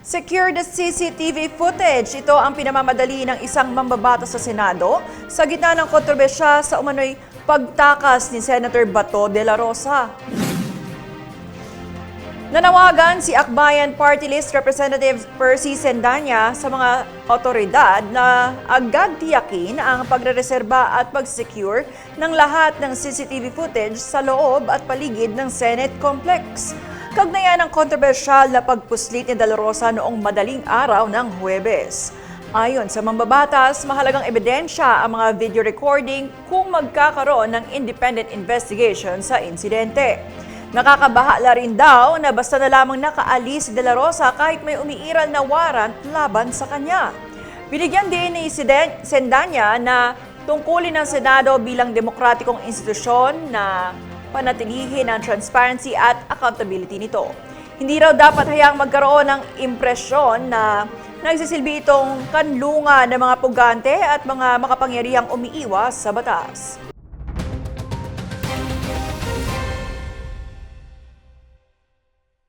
Secure the CCTV footage. Ito ang pinamamadali ng isang mambabatas sa Senado sa gitna ng kontrobersya sa umano'y pagtakas ni Senator Bato de la Rosa. Nanawagan si Akbayan Party List Representative Percy Sendanya sa mga otoridad na agad tiyakin ang pagrereserba at pag-secure ng lahat ng CCTV footage sa loob at paligid ng Senate Complex. Kaugnayan ng kontrobersyal na pagpuslit ni De La Rosa noong madaling araw ng Huwebes. Ayon sa mambabatas, mahalagang ebidensya ang mga video recording kung magkakaroon ng independent investigation sa insidente. Nakakabahala rin daw na basta na lamang nakaalis si De La Rosa kahit may umiiral na warrant laban sa kanya. Binigyan din ni Sendanya na tungkulin ng Senado bilang demokratikong institusyon na panatilihin ang transparency at accountability nito. Hindi raw dapat hayaang magkaroon ng impresyon na nagsisilbi itong kanlungan ng mga pugante at mga makapangyarihang umiiwas sa batas.